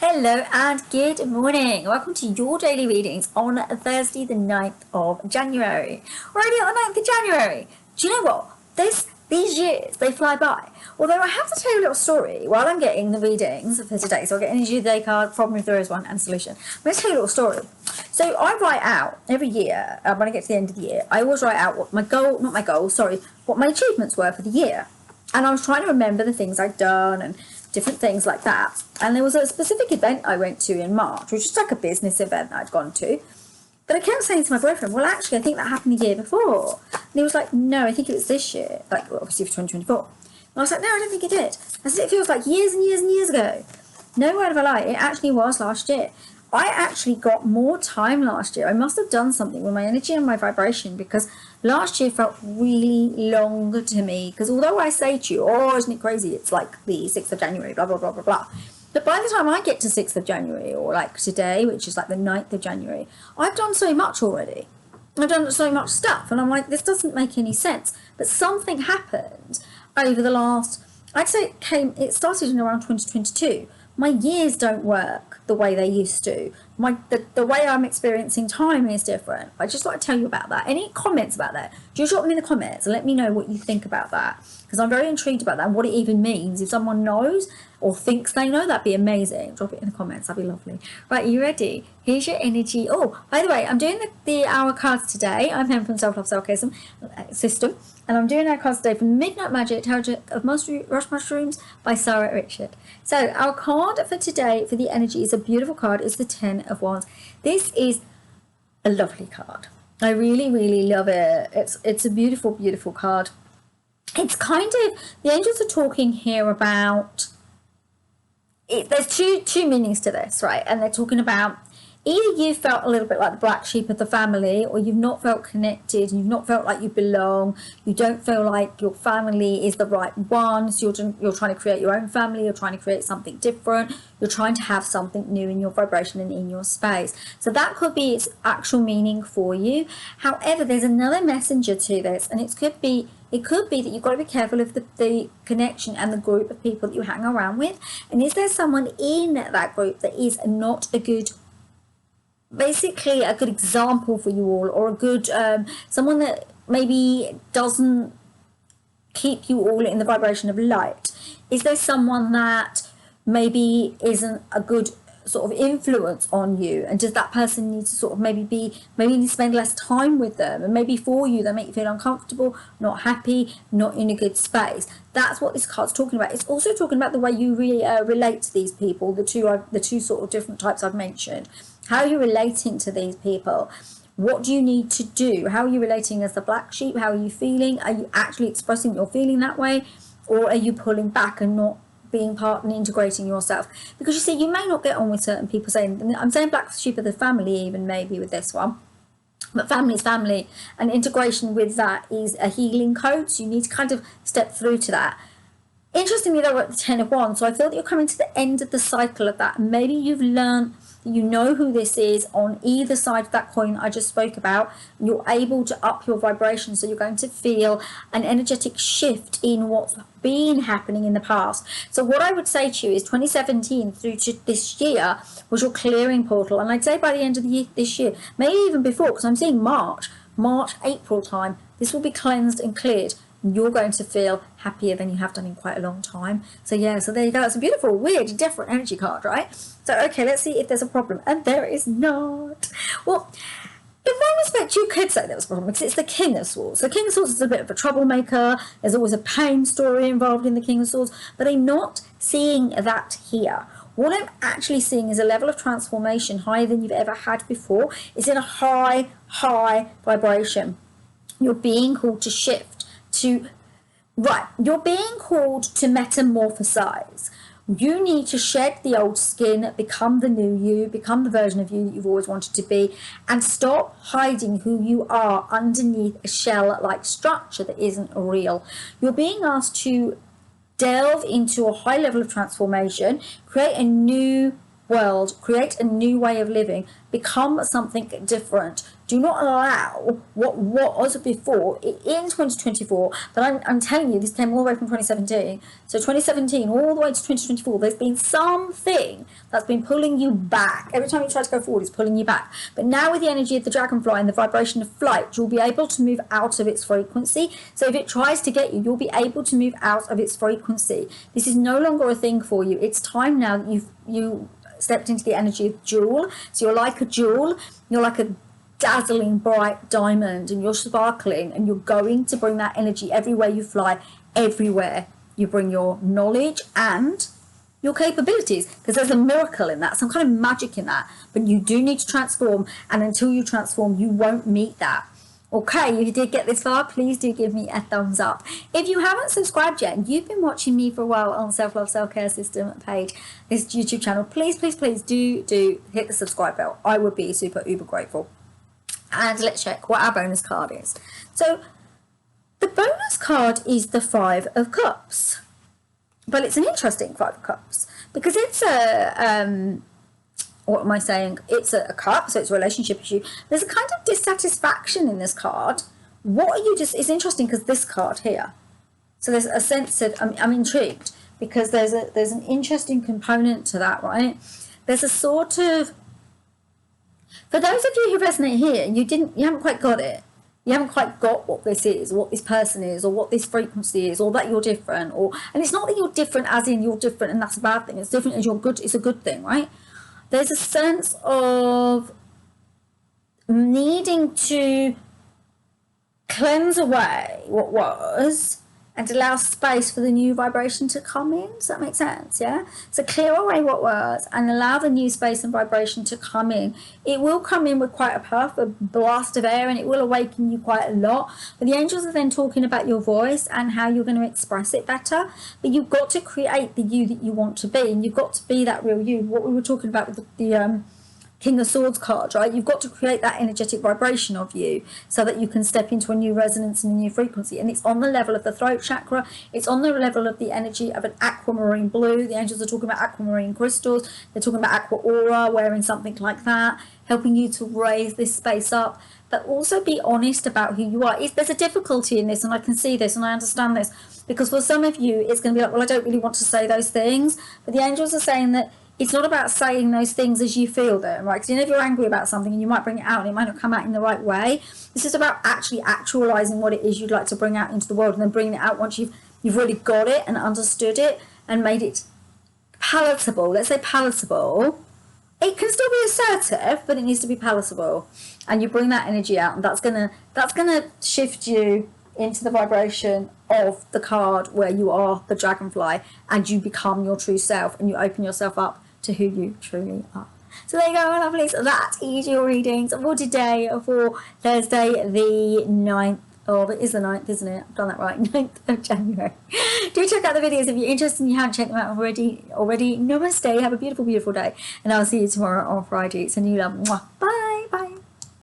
Hello and good morning. Welcome to your daily readings on Thursday, the 9th of January. We're already on the 9th of January. Do you know what? These years, they fly by. Although I have to tell you a little story while I'm getting the readings for today. So I'll get Energy of the Day card, Problem if there is one, and Solution. I'm going to tell you a little story. So I write out every year, when I get to the end of the year, I always write out what my what my achievements were for the year. And I was trying to remember the things I'd done and different things like that. And there was a specific event I went to in March, which was like a business event that I'd gone to. But I kept saying to my boyfriend, well, actually, I think that happened the year before. And he was like, no, I think it was this year, like obviously for 2024. And I was like, no, I don't think it did. I said, it feels like years and years and years ago. No word of a lie, it actually was last year. I actually got more time last year. I must have done something with my energy and my vibration, because last year felt really long to me. Because although I say to you, oh, isn't it crazy? It's like the 6th of January, blah, blah, blah, blah, blah. But by the time I get to 6th of January, or like today, which is like the 9th of January, I've done so much already. I've done so much stuff. And I'm like, this doesn't make any sense. But something happened over the last, I'd say it started in around 2022. My years don't work the way they used to. The way I'm experiencing time is different. I just want to tell you about that. Any comments about that? Do drop them in the comments and let me know what you think about that, because I'm very intrigued about that and what it even means. If someone knows or thinks they know, that'd be amazing. Drop it in the comments. That'd be lovely. Right, you ready? Here's your energy. Oh, by the way, I'm doing the hour cards today. I'm Helen from Self-Love Self-Care System. And I'm doing our cards today from Midnight Magic, Tarot of Rush Mushrooms by Sara Richard. So our card for today for the energy is a beautiful card. It's the 10 of Wands. This is a lovely card. I really, really love it. It's a beautiful, beautiful card. It's kind of, the angels are talking here about, there's two meanings to this, right? And they're talking about either you felt a little bit like the black sheep of the family, or you've not felt connected, you've not felt like you belong, you don't feel like your family is the right one, so you're trying to create your own family, you're trying to create something different, you're trying to have something new in your vibration and in your space. So that could be its actual meaning for you. However, there's another messenger to this, and it could be that you've got to be careful of the connection and the group of people that you hang around with. And is there someone in that group that is not a good, basically a good example for you all, or a good someone that maybe doesn't keep you all in the vibration of light? Is there someone that maybe isn't a good sort of influence on you, and does that person need to sort of maybe need to spend less time with them, and maybe for you they make you feel uncomfortable, not happy, not in a good space? That's what this card's talking about. It's also talking about the way you really relate to these people, the two sort of different types I've mentioned. How are you relating to these people? What do you need to do? How are you relating as the black sheep? How are you feeling? Are you actually expressing you're feeling that way, or are you pulling back and not being part and integrating yourself? Because you see, you may not get on with certain people. I'm saying black sheep of the family, even maybe with this one, but family is family, and integration with that is a healing code, so you need to kind of step through to that. Interestingly, though, we're at the 10 of Wands, so I feel that you're coming to the end of the cycle of that. Maybe you've learned, you know who this is on either side of that coin I just spoke about. You're able to up your vibration, so you're going to feel an energetic shift in what's been happening in the past. So what I would say to you is 2017 through to this year was your clearing portal, and I'd say by the end of the year, this year, maybe even before, because I'm seeing March, April time, this will be cleansed and cleared. You're going to feel happier than you have done in quite a long time. So yeah, so there you go. It's a beautiful, weird, different energy card, right? So okay, let's see if there's a problem. And there is not. Well, in one respect, you could say there was a problem, because it's the King of Swords. The King of Swords is a bit of a troublemaker. There's always a pain story involved in the King of Swords, but I'm not seeing that here. What I'm actually seeing is a level of transformation higher than you've ever had before. It's in a high, high vibration. You're being called to shift. You're being called to metamorphosize. You need to shed the old skin, become the new you, become the version of you that you've always wanted to be, and stop hiding who you are underneath a shell-like structure that isn't real. You're being asked to delve into a high level of transformation, create a new world, create a new way of living, become something different. Do not allow what was before in 2024, but I'm telling you, this came all the way from 2017. So 2017 all the way to 2024, there's been something that's been pulling you back. Every time you try to go forward, it's pulling you back. But now with the energy of the dragonfly and the vibration of flight, you'll be able to move out of its frequency. So if it tries to get you, you'll be able to move out of its frequency. This is no longer a thing for you. It's time now that you stepped into the energy of jewel. So you're like a jewel. You're like a dazzling bright diamond, and you're sparkling, and you're going to bring that energy everywhere you fly, everywhere you bring your knowledge and your capabilities, because there's a miracle in that, some kind of magic in that. But you do need to transform, and until you transform, you won't meet that. Okay, if you did get this far, please do give me a thumbs up. If you haven't subscribed yet and you've been watching me for a while on Self Love Self Care System page, this YouTube channel, please do hit the subscribe bell. I would be super uber grateful. And let's check what our bonus card is. So the bonus card is the Five of Cups. But it's an interesting Five of Cups because it's a what am I saying? It's a cup, so it's a relationship issue. There's a kind of dissatisfaction in this card. What are you just? It's interesting because this card here. So there's a sense of I'm intrigued because there's an interesting component to that, right? There's a sort of, for those of you who resonate here, you haven't quite got it. You haven't quite got what this is, or what this person is, or what this frequency is, or that you're different, and it's not that you're different as in you're different and that's a bad thing. It's different as you're good. It's a good thing, right? There's a sense of needing to cleanse away what was and allow space for the new vibration to come in. Does that make sense? Yeah? So clear away what was and allow the new space and vibration to come in. It will come in with quite a puff, a blast of air, and it will awaken you quite a lot. But the angels are then talking about your voice and how you're going to express it better. But you've got to create the you that you want to be, and you've got to be that real you. What we were talking about with the King of Swords card, right? You've got to create that energetic vibration of you so that you can step into a new resonance and a new frequency. And it's on the level of the throat chakra. It's on the level of the energy of an aquamarine blue. The angels are talking about aquamarine crystals. They're talking about aqua aura, wearing something like that, helping you to raise this space up. But also be honest about who you are. There's a difficulty in this, and I can see this and I understand this, because for some of you, it's going to be like, well, I don't really want to say those things. But the angels are saying that it's not about saying those things as you feel them, right? Because you know, if you're angry about something and you might bring it out and it might not come out in the right way. This is about actually actualizing what it is you'd like to bring out into the world, and then bringing it out once you've really got it and understood it and made it palatable. Let's say palatable. It can still be assertive, but it needs to be palatable. And you bring that energy out, and that's gonna shift you into the vibration of the card where you are the dragonfly and you become your true self and you open yourself up to who you truly are. So there you go, my lovelies. That is your readings for today, for Thursday the 9th. Oh, it is the 9th, isn't it? I've done that right. 9th of January. Do check out the videos if you're interested and you haven't checked them out already. Namaste. Have a beautiful, beautiful day. And I'll see you tomorrow on Friday. It's a new love. Mwah. Bye.